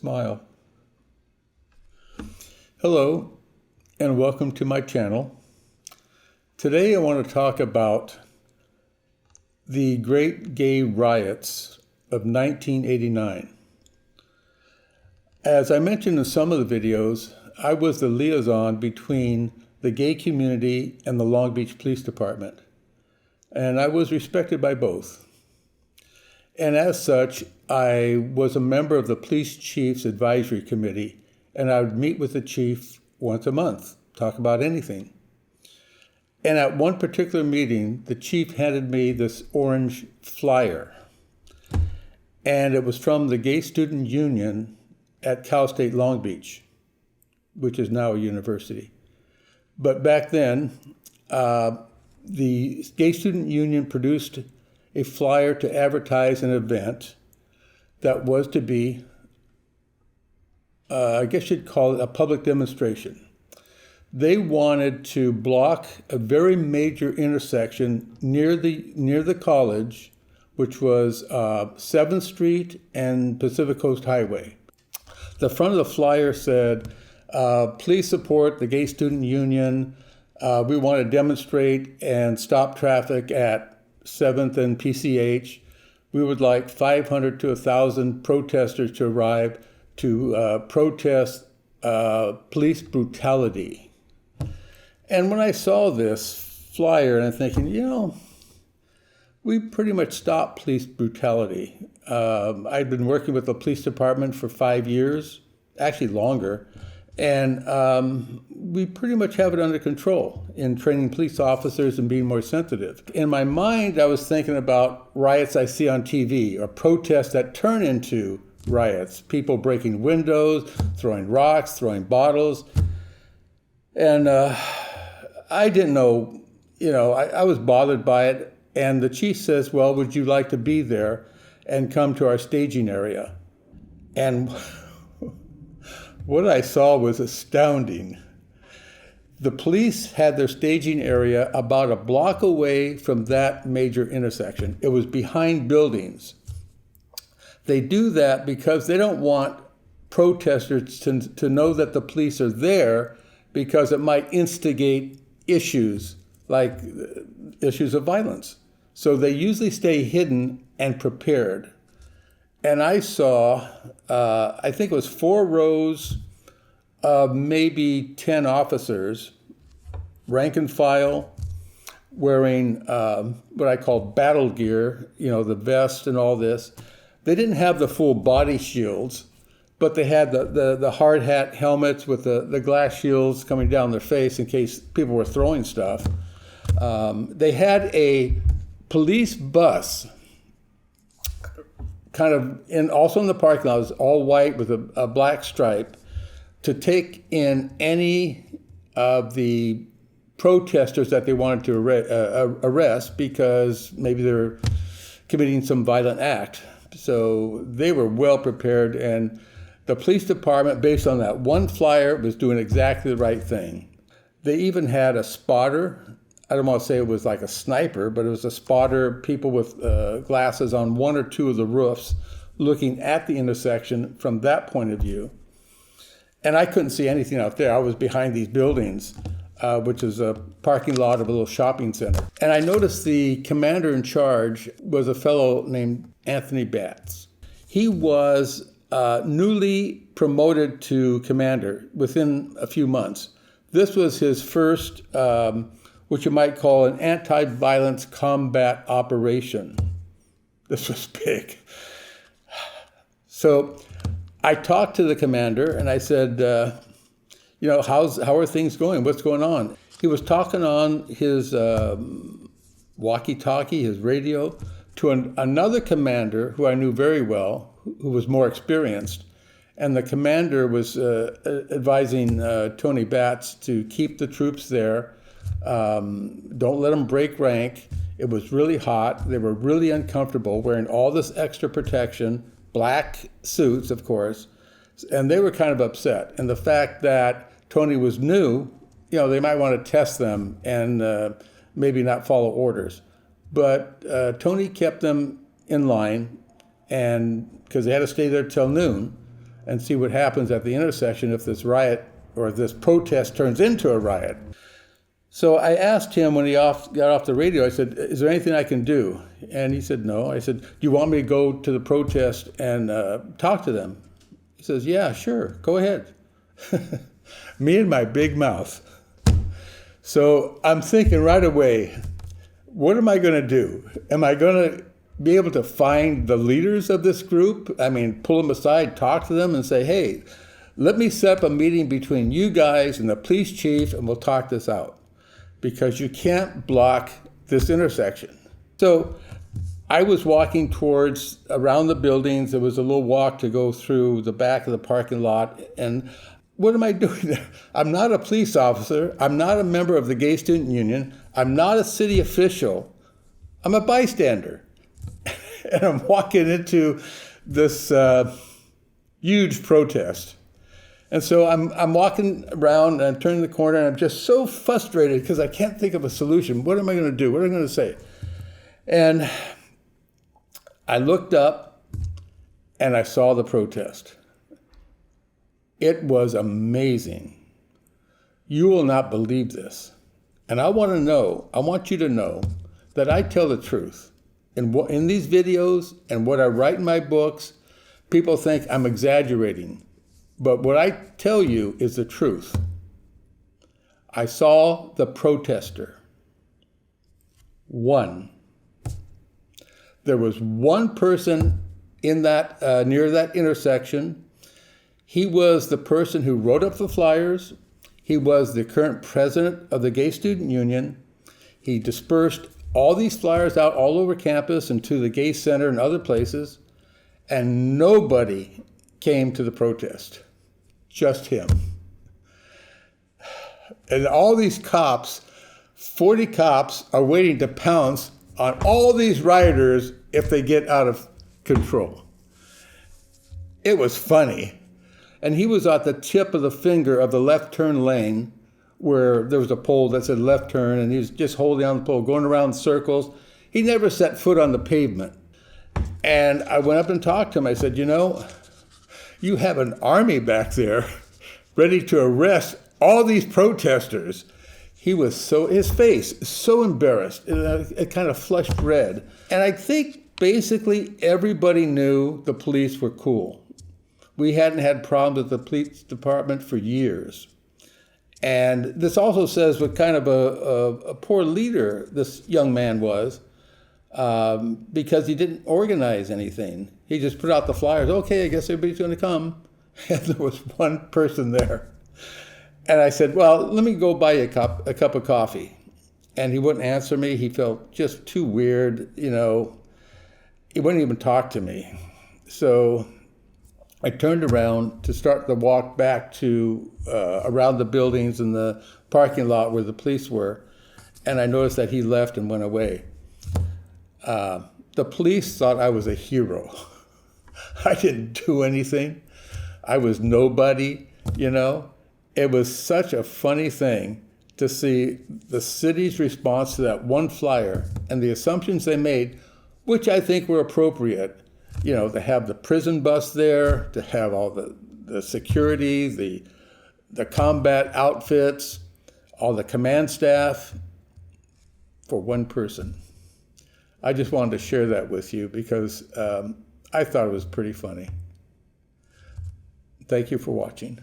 Smile. Hello, and welcome to my channel. Today I want to talk about the Great Gay Riots of 1989. As I mentioned in some of the videos, I was the liaison between the gay community and the Long Beach Police Department, and I was respected by both. And as such, I was a member of the police chief's advisory committee, and I would meet with the chief once a month, talk about anything. And at one particular meeting, the chief handed me this orange flyer, and it was from the Gay Student Union at Cal State Long Beach, which is now a university. But back then, the Gay Student Union produced a flyer to advertise an event that was to be, I guess you'd call it a public demonstration. They wanted to block a very major intersection near the college, which was 7th Street and Pacific Coast Highway. The front of the flyer said, please support the Gay Student Union. We want to demonstrate and stop traffic at 7th and PCH. We would like 500 to 1,000 protesters to arrive to protest police brutality. And when I saw this flyer, and I'm thinking, we pretty much stopped police brutality. I'd been working with the police department for 5 years, actually longer, and we pretty much have it under control in training police officers and being more sensitive. In my mind, I was thinking about riots I see on TV or protests that turn into riots, people breaking windows, throwing rocks, throwing bottles. And I didn't know, I was bothered by it. And the chief says, well, would you like to be there and come to our staging area? And what I saw was astounding. The police had their staging area about a block away from that major intersection. It was behind buildings. They do that because they don't want protesters to know that the police are there, because it might instigate issues like issues of violence. So they usually stay hidden and prepared. And I saw, I think it was 4 rows of maybe 10 officers, rank and file, wearing what I call battle gear, the vest and all this. They didn't have the full body shields, but they had the hard hat helmets with the glass shields coming down their face in case people were throwing stuff. They had a police bus also in the parking lot. It was all white with a black stripe to take in any of the protesters that they wanted to arrest because maybe they were committing some violent act. So they were well prepared, and the police department, based on that one flyer, was doing exactly the right thing. They even had a spotter. I don't want to say it was like a sniper, but it was a spotter, people with glasses on 1 or 2 of the roofs looking at the intersection from that point of view. And I couldn't see anything out there. I was behind these buildings, which is a parking lot of a little shopping center. And I noticed the commander in charge was a fellow named Anthony Batts. He was newly promoted to commander within a few months. This was his first what you might call an anti-violence combat operation. This was big. So I talked to the commander and I said, how are things going? What's going on? He was talking on his walkie-talkie, his radio, to another commander who I knew very well, who was more experienced. And the commander was advising Tony Batts to keep the troops there. Don't let them break rank. It was really hot. They were really uncomfortable wearing all this extra protection, black suits, of course, and they were kind of upset. And the fact that Tony was new, they might want to test them and maybe not follow orders. But Tony kept them in line, and because they had to stay there till noon, and see what happens at the intersection if this riot or this protest turns into a riot. So I asked him when he got off the radio, I said, is there anything I can do? And he said, no. I said, do you want me to go to the protest and talk to them? He says, yeah, sure, go ahead. Me and my big mouth. So I'm thinking right away, what am I going to do? Am I going to be able to find the leaders of this group? I mean, pull them aside, talk to them and say, hey, let me set up a meeting between you guys and the police chief and we'll talk this out. Because you can't block this intersection. So I was walking towards around the buildings. There was a little walk to go through the back of the parking lot. And what am I doing there? I'm not a police officer. I'm not a member of the Gay Student Union. I'm not a city official. I'm a bystander. And I'm walking into this huge protest. And so I'm walking around and I'm turning the corner and I'm just so frustrated because I can't think of a solution. What am I going to do? What am I going to say? And I looked up and I saw the protest. It was amazing. You will not believe this. And I want you to know that I tell the truth. In these videos and what I write in my books, people think I'm exaggerating. But what I tell you is the truth. I saw the protester. One. There was one person in that near that intersection. He was the person who wrote up the flyers. He was the current president of the Gay Student Union. He dispersed all these flyers out all over campus and to the Gay Center and other places. And nobody came to the protest. Just him. And all these cops, 40 cops, are waiting to pounce on all these rioters if they get out of control. It was funny. And he was at the tip of the finger of the left turn lane where there was a pole that said left turn, and he was just holding on the pole, going around in circles. He never set foot on the pavement. And I went up and talked to him. I said, you have an army back there ready to arrest all these protesters. His face so embarrassed. It kind of flushed red. And I think basically everybody knew the police were cool. We hadn't had problems with the police department for years. And this also says what kind of a poor leader this young man was, because he didn't organize anything. He just put out the flyers. Okay, I guess everybody's going to come. And there was one person there. And I said, well, let me go buy you a cup of coffee. And he wouldn't answer me. He felt just too weird, He wouldn't even talk to me. So I turned around to start the walk back to around the buildings and the parking lot where the police were. And I noticed that he left and went away. The police thought I was a hero. I didn't do anything. I was nobody, It was such a funny thing to see the city's response to that one flyer and the assumptions they made, which I think were appropriate. To have the prison bus there, to have all the security, the combat outfits, all the command staff for one person. I just wanted to share that with you because I thought it was pretty funny. Thank you for watching.